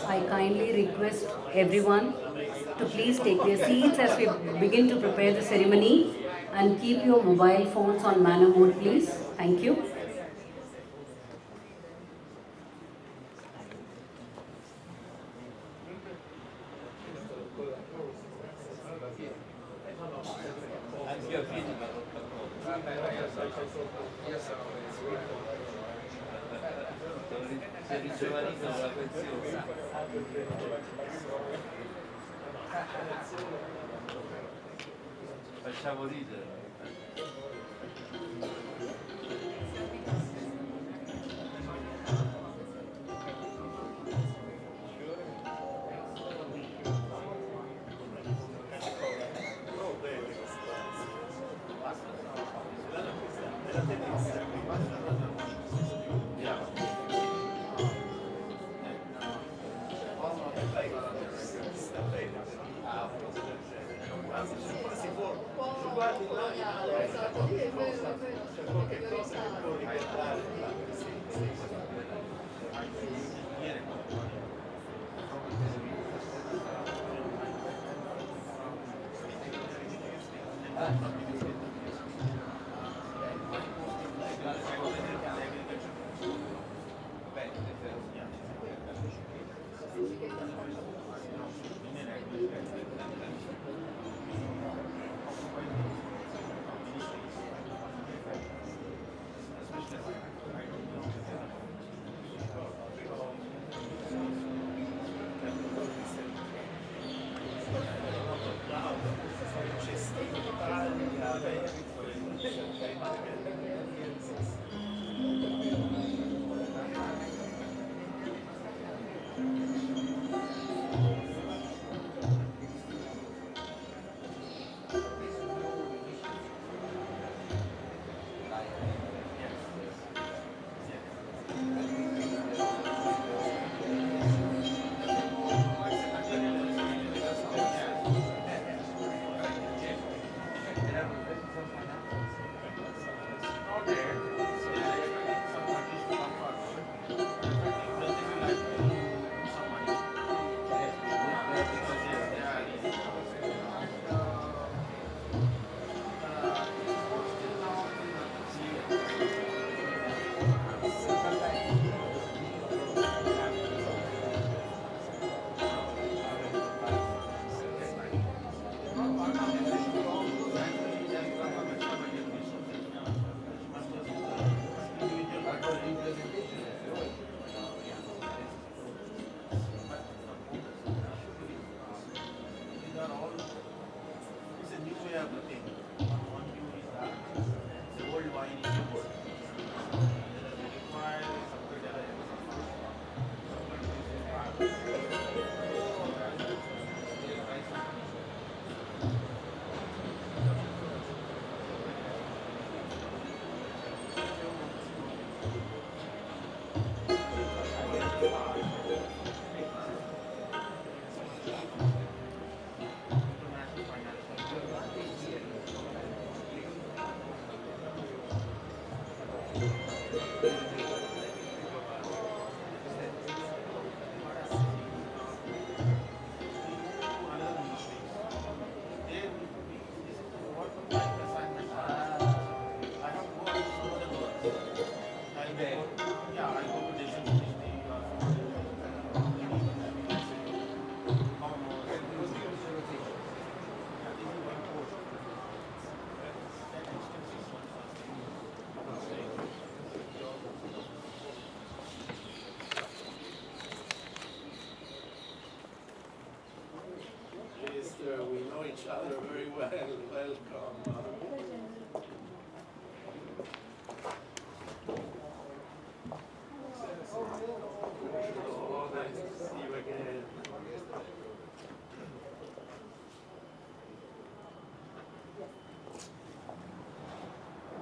I kindly request everyone to please take their seats as we begin to prepare the ceremony, and keep your mobile phones on manner mode, please. Thank you. Facciamo ridere.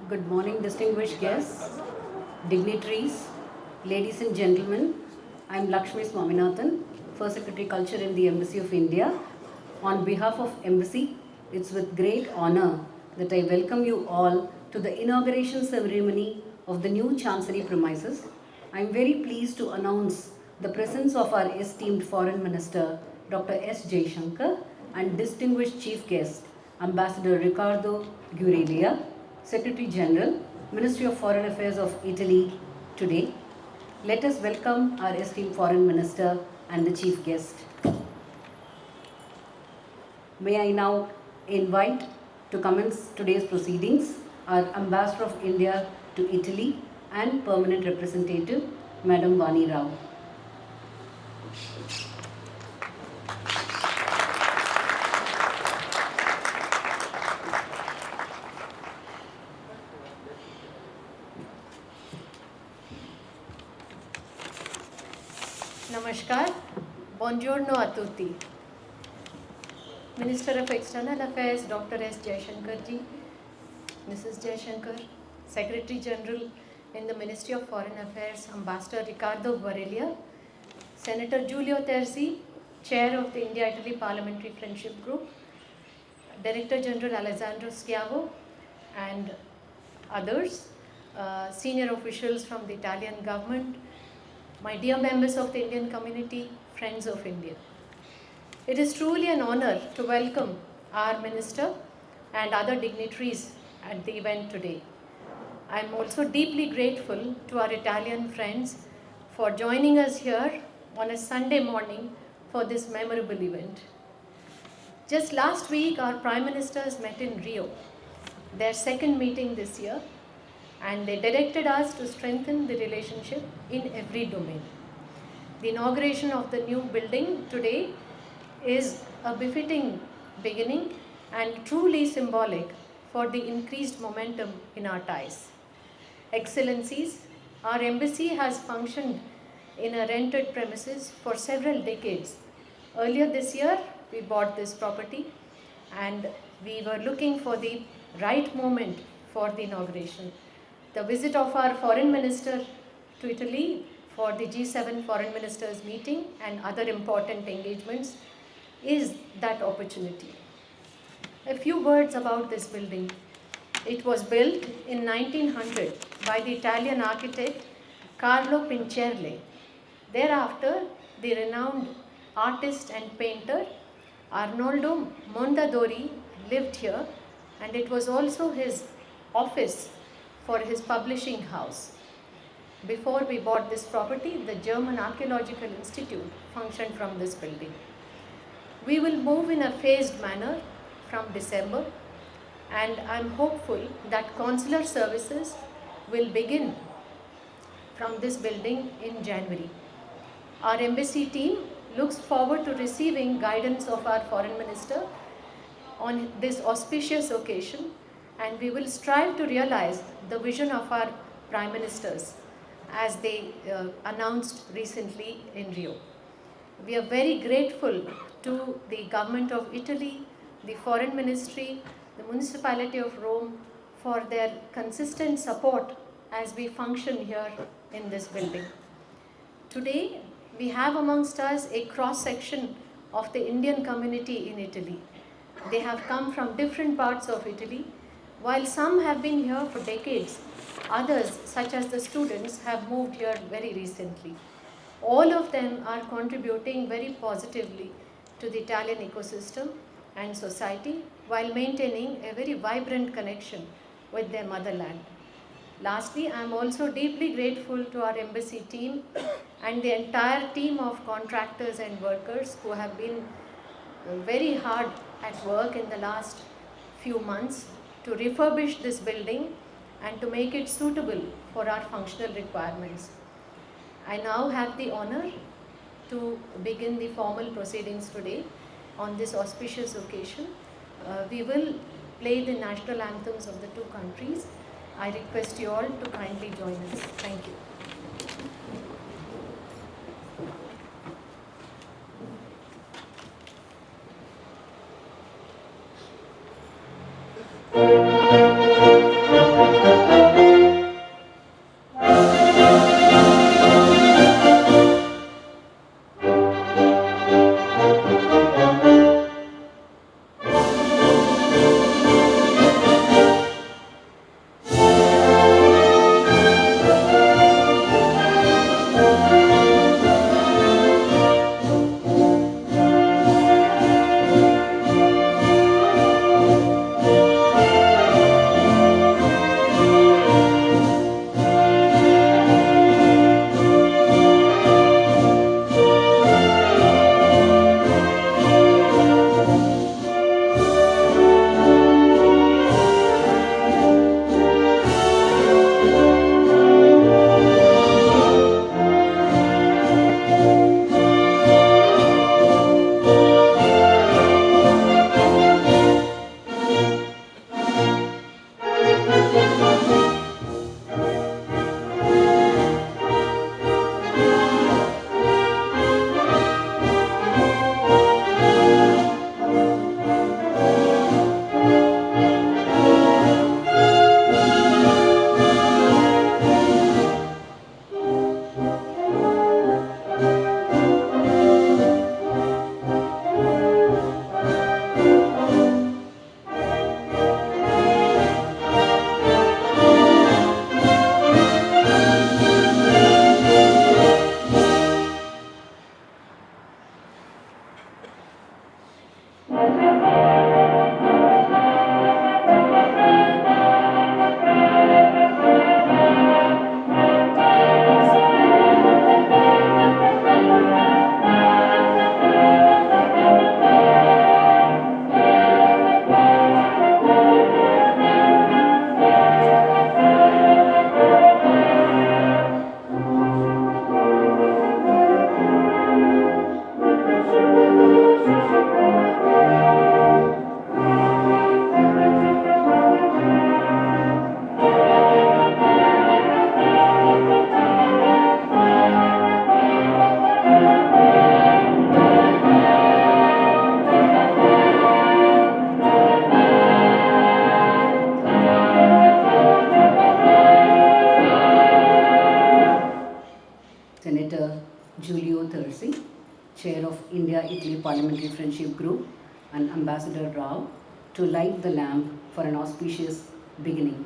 Good morning, distinguished guests, dignitaries, ladies and gentlemen. I am Lakshmi Swaminathan, First Secretary Culture in the Embassy of India. On behalf of Embassy, it's with great honor that I welcome you all to the inauguration ceremony of the new Chancery premises. I am very pleased to announce the presence of our esteemed Foreign Minister, Dr. S. Jaishankar, and distinguished chief guest, Ambassador Riccardo Gurelia, Secretary General, Ministry of Foreign Affairs of Italy today. Let us welcome our esteemed Foreign Minister and the chief guest. May I now invite to commence today's proceedings our Ambassador of India to Italy and Permanent Representative, Madam Vani Rao. Namaskar, buongiorno a tutti. Minister of External Affairs, Dr. S. Jaishankar ji, Mrs. Jaishankar, Secretary General in the Ministry of Foreign Affairs, Ambassador Riccardo Gurelia, Senator Giulio Terzi, Chair of the India-Italy Parliamentary Friendship Group, Director General Alessandro Schiavo, and others, senior officials from the Italian government, my dear members of the Indian community, friends of India. It is truly an honor to welcome our minister and other dignitaries at the event today. I am also deeply grateful to our Italian friends for joining us here on a Sunday morning for this memorable event. Just last week, our Prime Ministers met in Rio, their second meeting this year, and they directed us to strengthen the relationship in every domain. The inauguration of the new building today is a befitting beginning and truly symbolic for the increased momentum in our ties. Excellencies, our embassy has functioned in a rented premises for several decades. Earlier this year, we bought this property and we were looking for the right moment for the inauguration. The visit of our Foreign Minister to Italy for the G7 Foreign Ministers meeting and other important engagements is that opportunity. A few words about this building. It was built in 1900 by the Italian architect Carlo Pincerle. Thereafter, the renowned artist and painter Arnoldo Mondadori lived here, and it was also his office for his publishing house. Before we bought this property, the German Archaeological Institute functioned from this building. We will move in a phased manner from December, and I'm hopeful that consular services will begin from this building in January. Our embassy team looks forward to receiving guidance of our Foreign Minister on this auspicious occasion, and we will strive to realize the vision of our Prime Ministers as they announced recently in Rio. We are very grateful to the Government of Italy, the Foreign Ministry, the Municipality of Rome for their consistent support as we function here in this building. Today, we have amongst us a cross-section of the Indian community in Italy. They have come from different parts of Italy. While some have been here for decades, others, such as the students, have moved here very recently. All of them are contributing very positively to the Italian ecosystem and society while maintaining a very vibrant connection with their motherland. Lastly, I am also deeply grateful to our embassy team and the entire team of contractors and workers who have been very hard at work in the last few months to refurbish this building and to make it suitable for our functional requirements. I now have the honor to begin the formal proceedings today on this auspicious occasion. We will play the national anthems of the two countries. I request you all to kindly join us. Thank you. Matteo Terzi, Chair of India-Italy Parliamentary Friendship Group, and Ambassador Rao to light the lamp for an auspicious beginning.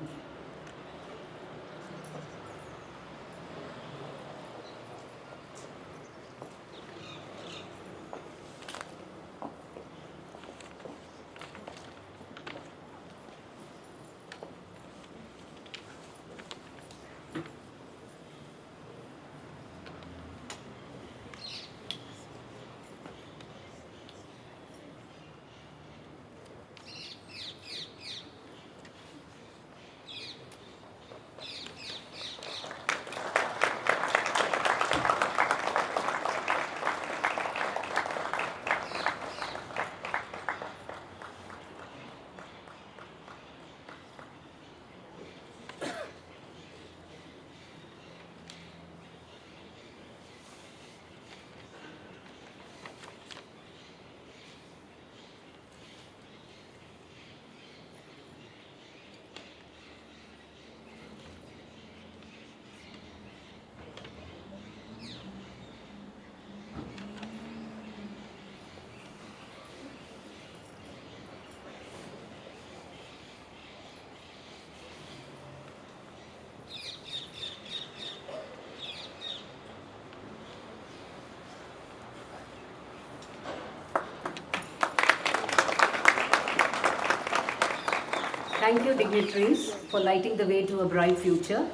Thank you, dignitaries, for lighting the way to a bright future.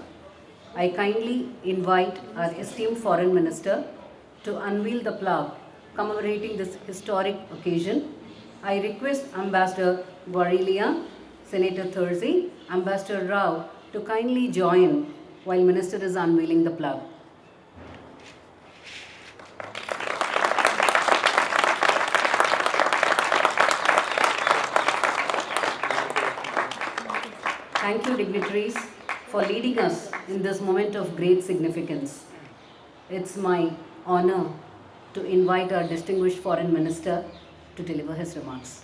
I kindly invite our esteemed Foreign Minister to unveil the plaque commemorating this historic occasion. I request Ambassador Guarelia, Senator Terzi, Ambassador Rao to kindly join while Minister is unveiling the plaque. Thank you, dignitaries, for leading us in this moment of great significance. It's my honor to invite our distinguished Foreign Minister to deliver his remarks.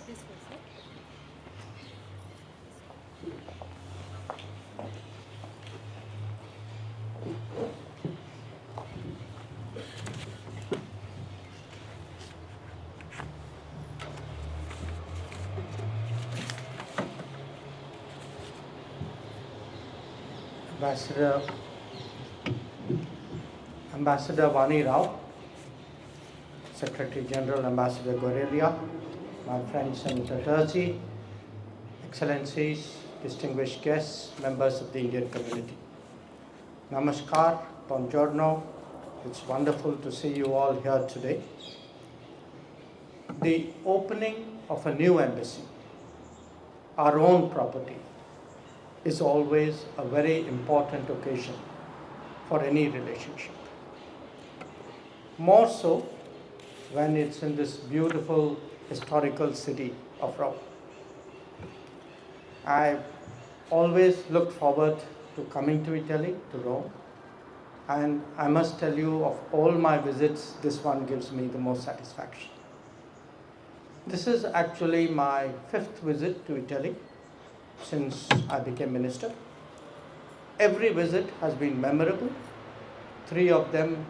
Ambassador Vani Rao, Secretary General Ambassador Guarelia, my friend Senator Terzi, Excellencies, distinguished guests, members of the Indian community. Namaskar, buongiorno, it's wonderful to see you all here today. The opening of a new embassy, our own property, is always a very important occasion for any relationship. More so when it's in this beautiful historical city of Rome. I always look forward to coming to Italy, to Rome, and I must tell you, of all my visits, this one gives me the most satisfaction. This is actually my 5th visit to Italy since I became minister. Every visit has been memorable. 3 of them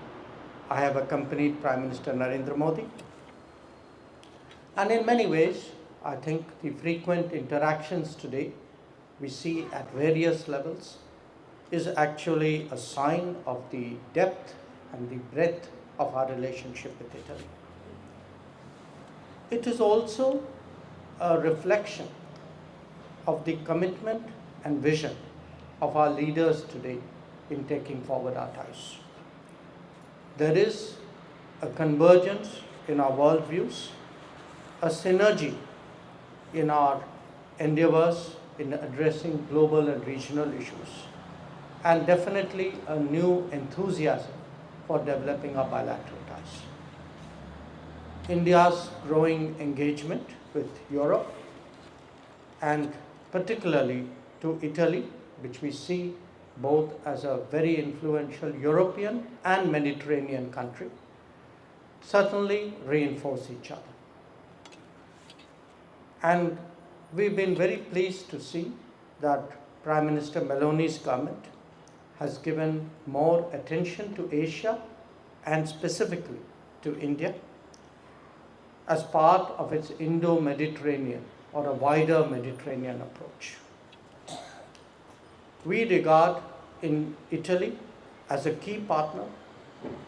I have accompanied Prime Minister Narendra Modi. And in many ways, I think the frequent interactions today we see at various levels is actually a sign of the depth and the breadth of our relationship with Italy. It is also a reflection of the commitment and vision of our leaders today in taking forward our ties. There is a convergence in our worldviews, a synergy in our endeavors in addressing global and regional issues, and definitely a new enthusiasm for developing our bilateral ties. India's growing engagement with Europe and particularly to Italy, which we see both as a very influential European and Mediterranean country, certainly reinforce each other. And we've been very pleased to see that Prime Minister Meloni's government has given more attention to Asia and specifically to India as part of its Indo-Mediterranean or a wider Mediterranean approach. We regard in Italy as a key partner,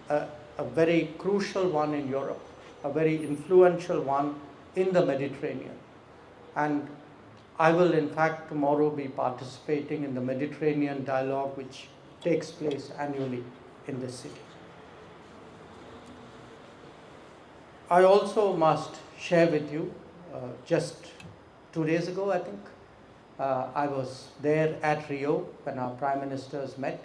a very crucial one in Europe, a very influential one in the Mediterranean. And I will in fact tomorrow be participating in the Mediterranean dialogue which takes place annually in this city. I also must share with you, just 2 days ago I think, I was there at Rio when our Prime Ministers met,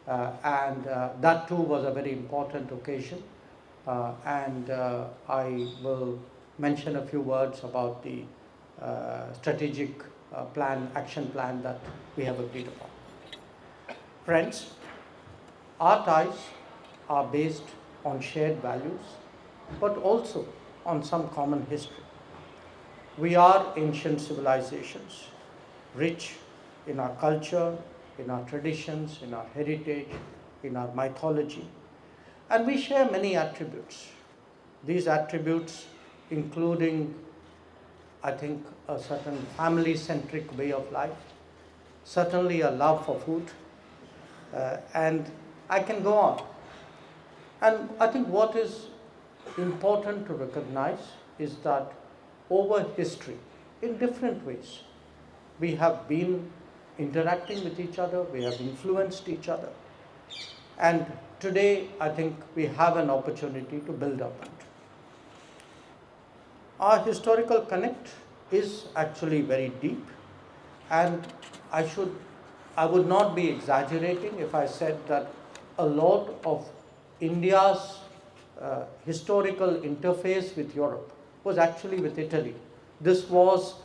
and that too was a very important occasion, and I will mention a few words about the strategic action plan that we have agreed upon. Friends, our ties are based on shared values, but also on some common history. We are ancient civilizations, rich in our culture, in our traditions, in our heritage, in our mythology, and we share many attributes. These attributes including, I think, a certain family-centric way of life, certainly a love for food, and I can go on. And I think what is important to recognize is that over history, in different ways, we have been interacting with each other, we have influenced each other, and today I think we have an opportunity to build up that. Our historical connect is actually very deep, and I would not be exaggerating if I said that a lot of India's historical interface with Europe was actually with Italy. This was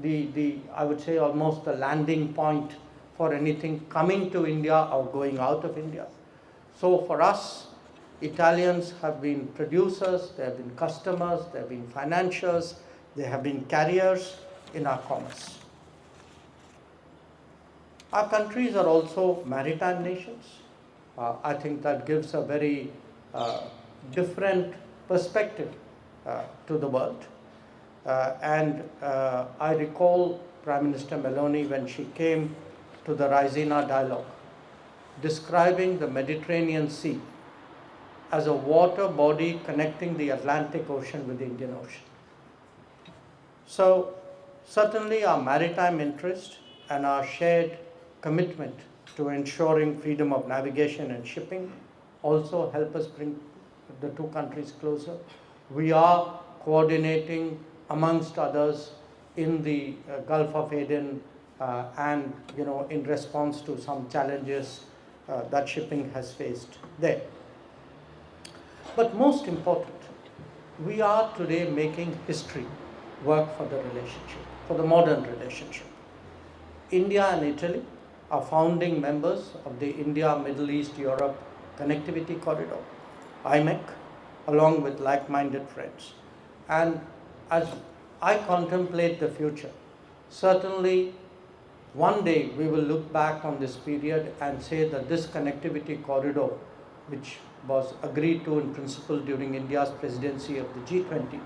I would say almost the landing point for anything coming to India or going out of India. So for us, Italians have been producers, they have been customers, they have been financiers, they have been carriers in our commerce. Our countries are also maritime nations. I think that gives a very different perspective to the world. And I recall Prime Minister Meloni when she came to the Raisina dialogue, describing the Mediterranean Sea as a water body connecting the Atlantic Ocean with the Indian Ocean. So certainly our maritime interest and our shared commitment to ensuring freedom of navigation and shipping also help us bring the two countries closer. We are coordinating amongst others in the Gulf of Aden and in response to some challenges that shipping has faced there. But most important, we are today making history work for the relationship, for the modern relationship. India and Italy are founding members of the India, Middle East, Europe Connectivity Corridor, IMEC, along with like-minded friends. And as I contemplate the future, certainly one day we will look back on this period and say that this connectivity corridor, which was agreed to in principle during India's presidency of the G20,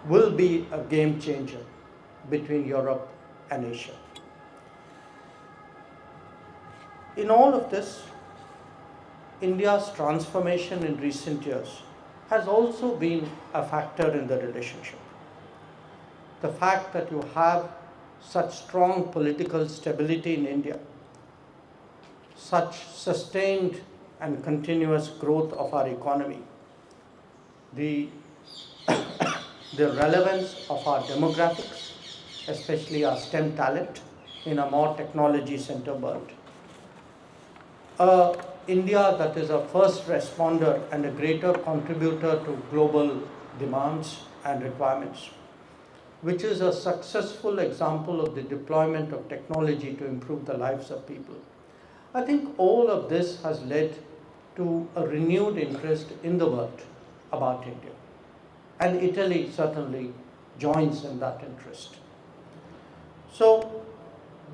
will be a game changer between Europe and Asia. In all of this, India's transformation in recent years has also been a factor in the relationship. The fact that you have such strong political stability in India, such sustained and continuous growth of our economy, the relevance of our demographics, especially our STEM talent in a more technology-centered world, India that is a first responder and a greater contributor to global demands and requirements, which is a successful example of the deployment of technology to improve the lives of people. I think all of this has led to a renewed interest in the world about India. And Italy certainly joins in that interest. So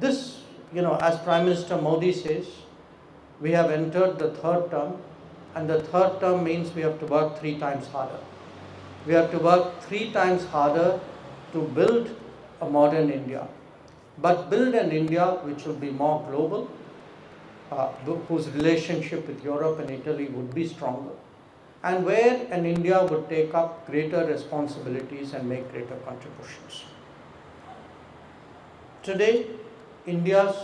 this, as Prime Minister Modi says, we have entered the third term and the third term means we have to work 3 times harder. We have to work 3 times harder to build a modern India, but build an India which will be more global, whose relationship with Europe and Italy would be stronger, and where an India would take up greater responsibilities and make greater contributions. Today, India's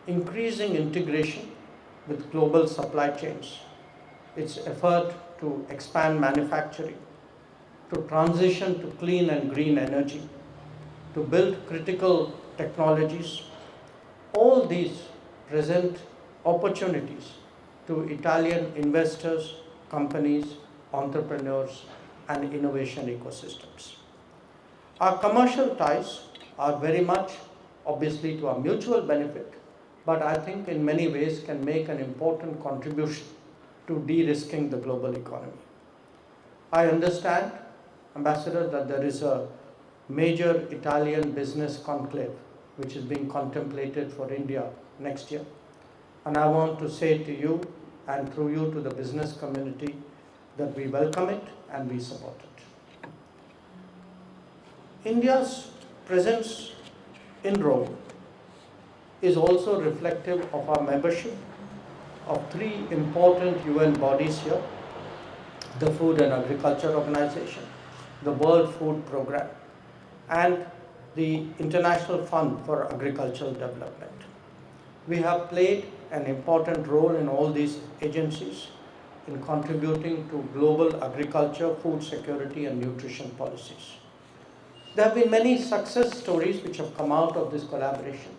increasing integration with global supply chains, its effort to expand manufacturing, to transition to clean and green energy, to build critical technologies, all these present opportunities to Italian investors, companies, entrepreneurs, and innovation ecosystems. Our commercial ties are very much obviously to our mutual benefit, but I think in many ways can make an important contribution to de-risking the global economy. I understand, Ambassador, that there is a major Italian business conclave which is being contemplated for India next year. And I want to say to you and through you to the business community that we welcome it and we support it. India's presence in Rome is also reflective of our membership of 3 important UN bodies here: the Food and Agriculture Organization, the World Food Programme, and the International Fund for Agricultural Development. We have played an important role in all these agencies in contributing to global agriculture, food security, and nutrition policies. There have been many success stories which have come out of this collaboration,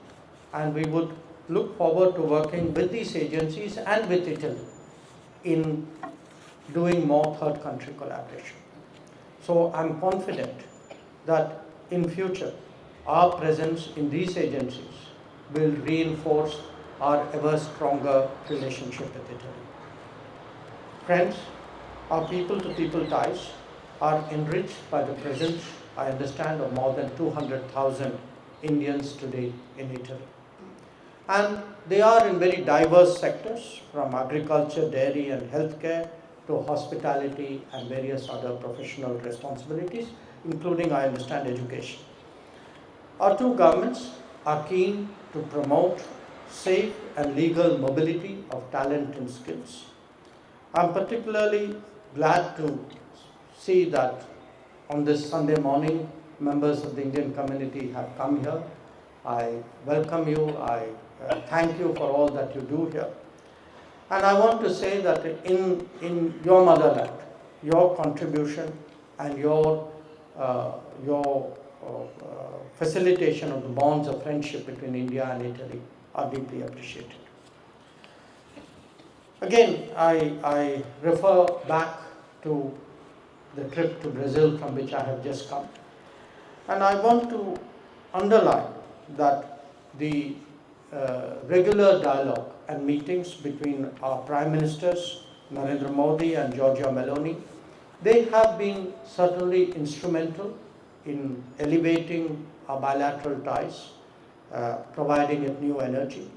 and we would look forward to working with these agencies and with Italy in doing more third country collaboration. So I'm confident that in future our presence in these agencies will reinforce our ever stronger relationship with Italy. Friends, our people-to-people ties are enriched by the presence, I understand, of more than 200,000 Indians today in Italy. And they are in very diverse sectors, from agriculture, dairy and healthcare to hospitality and various other professional responsibilities, including, I understand, education. Our 2 governments are keen to promote safe and legal mobility of talent and skills. I'm particularly glad to see that on this Sunday morning, members of the Indian community have come here. I welcome you. I thank you for all that you do here. And I want to say that in your motherland, your contribution and your facilitation of the bonds of friendship between India and Italy are deeply appreciated. Again, I refer back to the trip to Brazil from which I have just come. And I want to underline that the regular dialogue and meetings between our Prime Ministers, Narendra Modi and Giorgia Meloni, they have been certainly instrumental in elevating our bilateral ties, providing it new energy.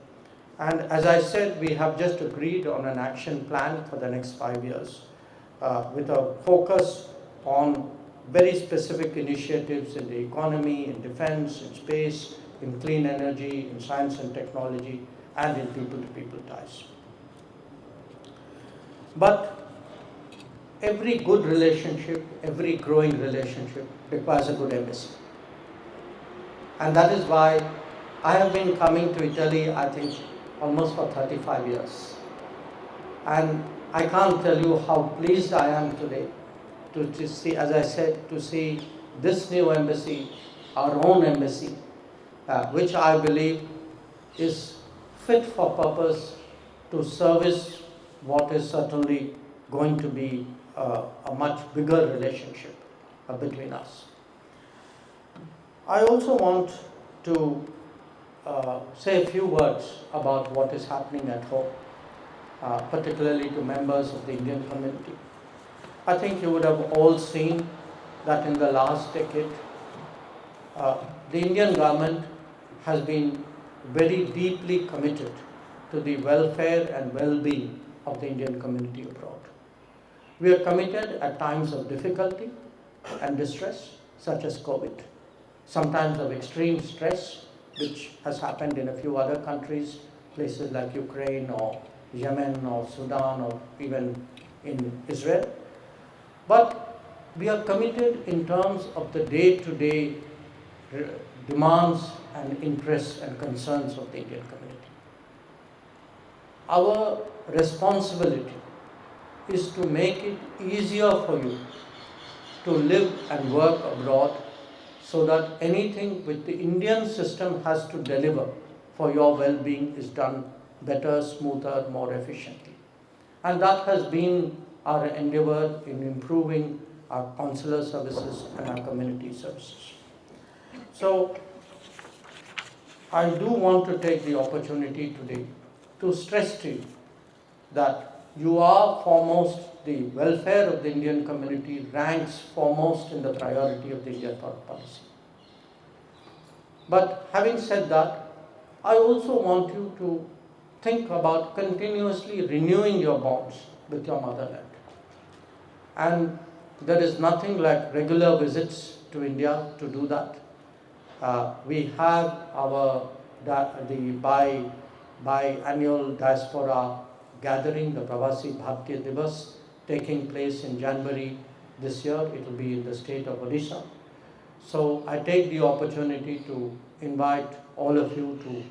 And as I said, we have just agreed on an action plan for the next 5 years with a focus on very specific initiatives in the economy, in defense, in space, in clean energy, in science and technology, and in people-to-people ties. But every good relationship, every growing relationship requires a good embassy. And that is why I have been coming to Italy, I think, almost for 35 years. And I can't tell you how pleased I am today to see, as I said, to see this new embassy, our own embassy, which I believe is fit for purpose to service what is certainly going to be a much bigger relationship between us. I also want to say a few words about what is happening at home, particularly to members of the Indian community. I think you would have all seen that in the last decade, the Indian government has been very deeply committed to the welfare and well-being of the Indian community abroad. We are committed at times of difficulty and distress, such as COVID, sometimes of extreme stress, which has happened in a few other countries, places like Ukraine or Yemen or Sudan or even in Israel. But we are committed in terms of the day-to-day demands and interests and concerns of the Indian community. Our responsibility is to make it easier for you to live and work abroad, so that anything which the Indian system has to deliver for your well-being is done better, smoother, more efficiently. And that has been our endeavor in improving our consular services and our community services. So, I do want to take the opportunity today to stress to you that you are foremost, the welfare of the Indian community ranks foremost in the priority of the Indian foreign policy. But having said that, I also want you to think about continuously renewing your bonds with your motherland. And there is nothing like regular visits to India to do that. We have our biannual diaspora gathering, the Pravasi Bharatiya Divas, taking place in January this year. It will be in the state of Odisha. So I take the opportunity to invite all of you to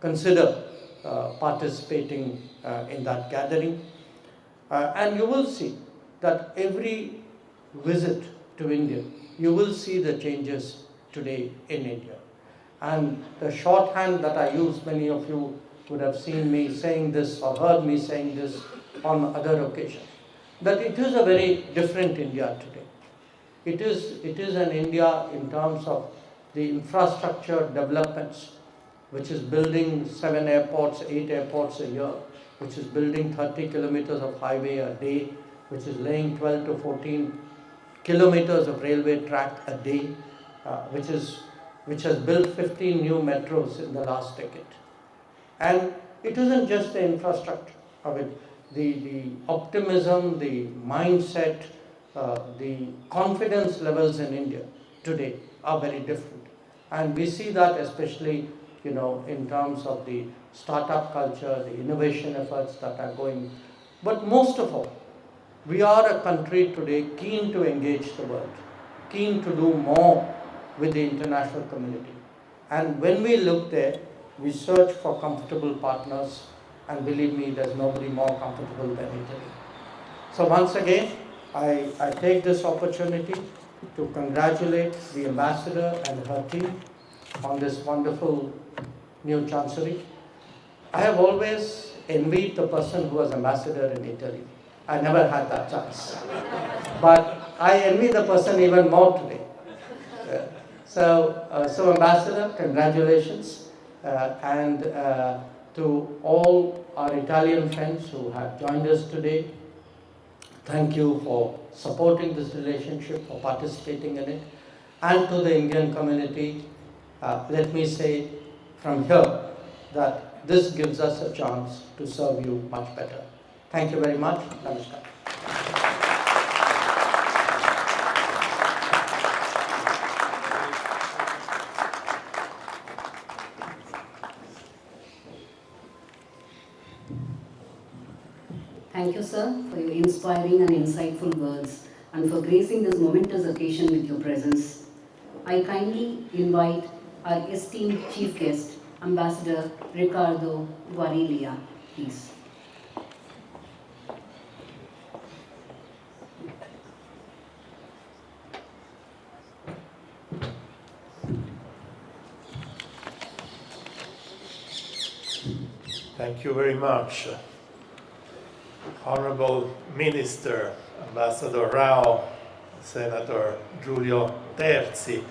consider participating in that gathering. And you will see that every visit to India, you will see the changes today in India. And the shorthand that I use, many of you would have seen me saying this or heard me saying this on other occasions, that it is a very different India today. It is an India in terms of the infrastructure developments, which is building 7 airports, 8 airports a year, which is building 30 kilometers of highway a day, which is laying 12 to 14 kilometers of railway track a day, which has built 15 new metros in the last decade. And it isn't just the infrastructure of it, the optimism, the mindset, the confidence levels in India today are very different. And we see that especially, in terms of the startup culture, the innovation efforts that are going. But most of all, we are a country today keen to engage the world, keen to do more with the international community. And when we look there, we search for comfortable partners, and believe me, there's nobody more comfortable than Italy. So once again, I take this opportunity to congratulate the ambassador and her team on this wonderful new chancery. I have always envied the person who was ambassador in Italy. I never had that chance. But I envy the person even more today. So Ambassador, congratulations. And to all our Italian friends who have joined us today, thank you for supporting this relationship, for participating in it. And to the Indian community, let me say from here that this gives us a chance to serve you much better. Thank you very much. Namaskar. Thank you, sir, for your inspiring and insightful words and for gracing this momentous occasion with your presence. I kindly invite our esteemed chief guest, Ambassador Ricardo Guarilia, please. Thank you very much. Honorable Minister, Ambassador Rao, Senator Giulio Terzi,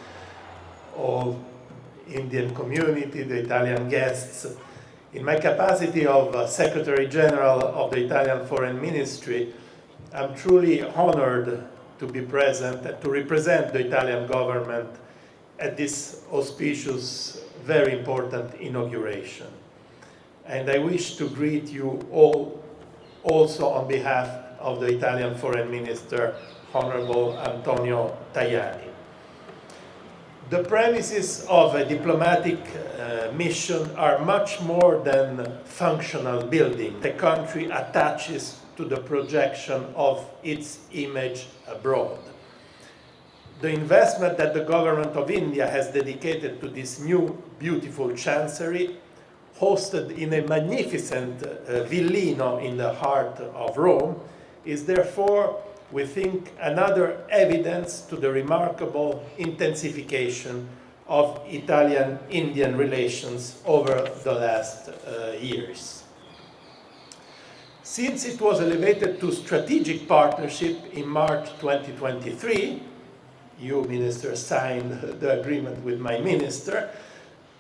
all Indian community, the Italian guests. In my capacity of Secretary General of the Italian Foreign Ministry, I'm truly honored to be present and to represent the Italian government at this auspicious, very important inauguration. and I wish to greet you all also on behalf of the Italian Foreign Minister, Honorable Antonio Tajani. The premises of a diplomatic mission are much more than functional building. The country attaches to the projection of its image abroad. The investment that the government of India has dedicated to this new beautiful chancery, hosted in a magnificent villino in the heart of Rome, is therefore, we think, another evidence to the remarkable intensification of Italian-Indian relations over the last years. Since it was elevated to strategic partnership in March 2023, you, Minister, signed the agreement with my minister,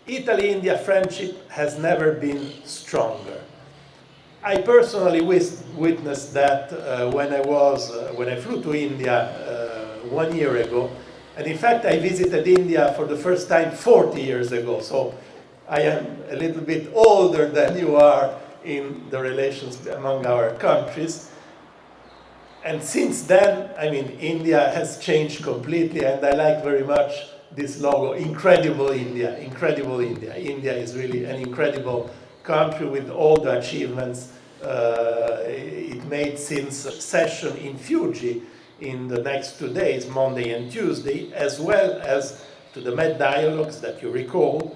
Italy-India friendship has never been stronger. I personally witnessed that when I flew to India 1 year ago, and in fact I visited India for the first time 40 years ago, so I am a little bit older than you are in the relations among our countries. And since then, I mean, India has changed completely, and I like very much this logo, Incredible India, Incredible India. India is really an incredible country with all the achievements it made since session in Fuji in the next 2 days, Monday and Tuesday, as well as to the Med dialogues that you recall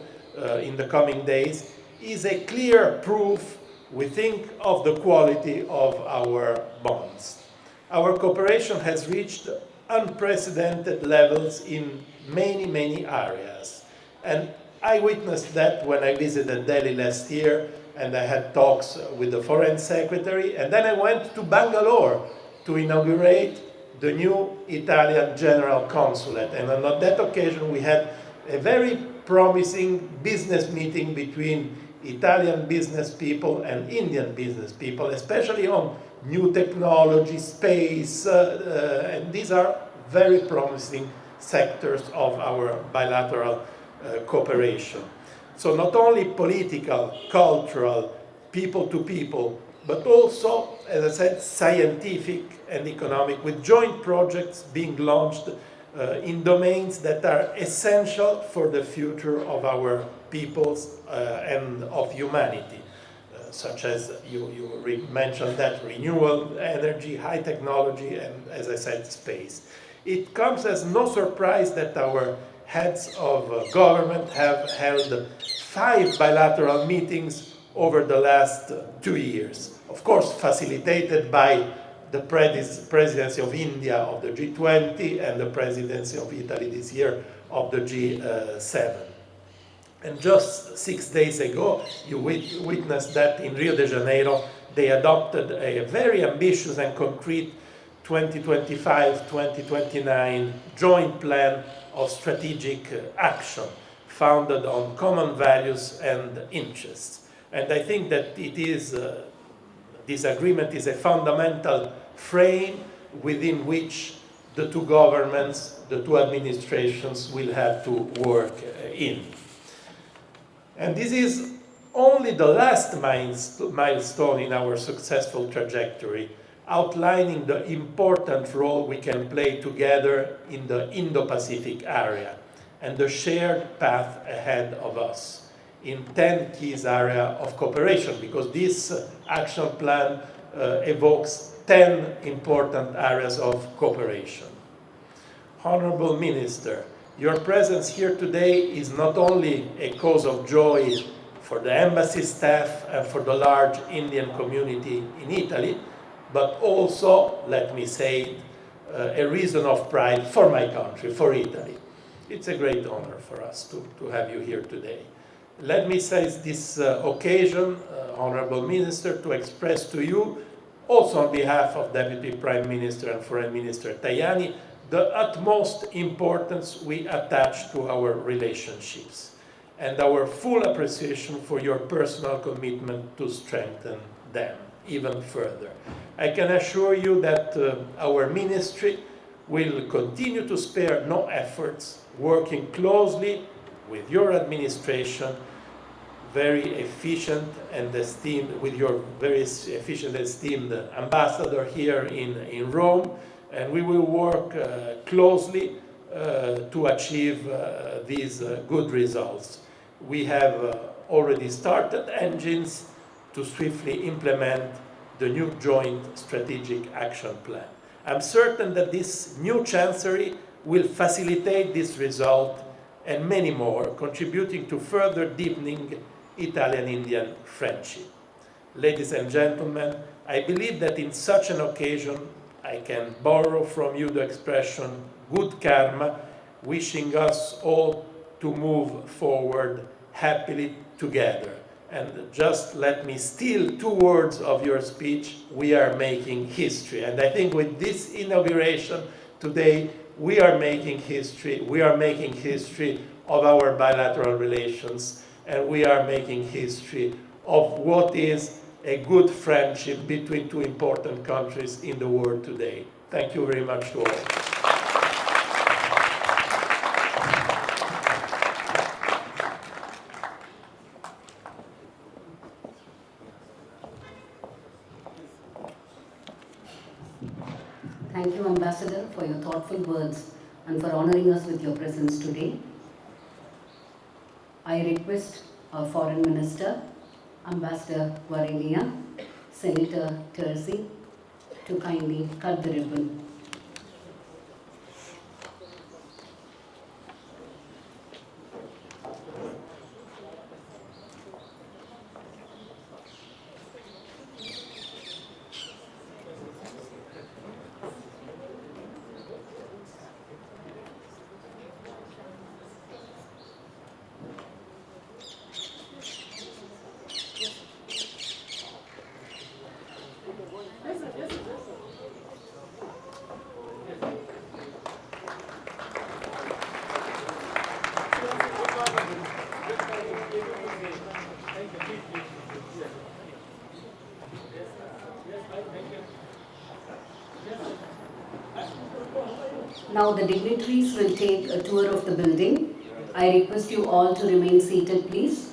in the coming days, is a clear proof, we think, of the quality of our bonds. Our cooperation has reached unprecedented levels in many, many areas. And I witnessed that when I visited Delhi last year, and I had talks with the Foreign Secretary, and then I went to Bangalore to inaugurate the new Italian General Consulate. And on that occasion, we had a very promising business meeting between Italian business people and Indian business people, especially on new technology, space, and these are very promising sectors of our bilateral cooperation. So not only political, cultural, people to people, but also, as I said, scientific and economic, with joint projects being launched in domains that are essential for the future of our peoples and of humanity, such as you mentioned that, renewable energy, high technology, and, as I said, space. It comes as no surprise that our heads of government have held 5 bilateral meetings over the last 2 years. Of course, facilitated by the presidency of India of the G20 and the presidency of Italy this year of the G7. And just 6 days ago, you witnessed that in Rio de Janeiro, they adopted a very ambitious and concrete 2025-2029 joint plan of strategic action founded on common values and interests. And I think that this agreement is a fundamental frame within which the two governments, the two administrations will have to work in. And this is only the last milestone in our successful trajectory, outlining the important role we can play together in the Indo-Pacific area and the shared path ahead of us in 10 key areas of cooperation, because this action plan evokes 10 important areas of cooperation. Honorable Minister, your presence here today is not only a cause of joy for the embassy staff and for the large Indian community in Italy, but also, let me say, a reason of pride for my country, for Italy. It's a great honor for us to have you here today. Let me seize this occasion, Honorable Minister, to express to you, also on behalf of Deputy Prime Minister and Foreign Minister Tajani, the utmost importance we attach to our relationships and our full appreciation for your personal commitment to strengthen them even further. I can assure you that our ministry will continue to spare no efforts, working closely with your administration very efficient and esteemed, with your very efficient, esteemed ambassador here in Rome, and we will work closely to achieve these good results. We have already started engines to swiftly implement the new joint strategic action plan. I'm certain that this new chancery will facilitate this result and many more, contributing to further deepening Italian-Indian friendship. Ladies and gentlemen, I believe that in such an occasion, I can borrow from you the expression good karma, wishing us all to move forward happily together. And just let me steal 2 words of your speech: we are making history. And I think with this inauguration today, we are making history. We are making history of our bilateral relations, and we are making history of what is a good friendship between 2 important countries in the world today. Thank you very much to all. Thank you, Ambassador, for your thoughtful words and for honoring us with your presence today. I request our Foreign Minister, Ambassador Varelia, Senator Terzi, to kindly cut the ribbon. Now the dignitaries will take a tour of the building. I request you all to remain seated, please.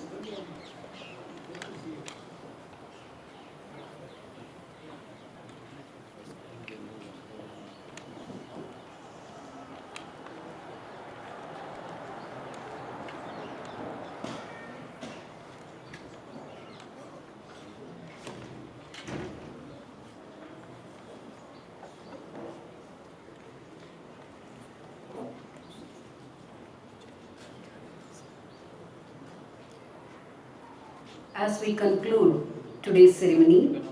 As we conclude today's ceremony,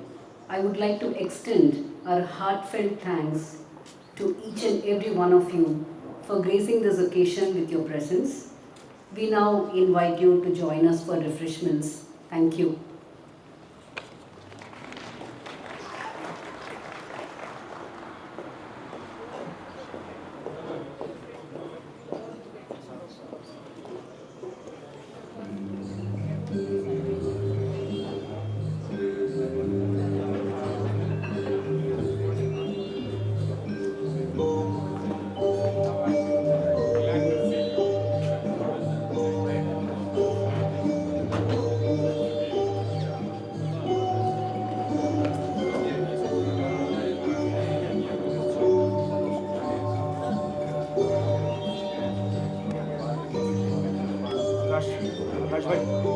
I would like to extend our heartfelt thanks to each and every one of you for gracing this occasion with your presence. We now invite you to join us for refreshments. Thank you. Raj bhai.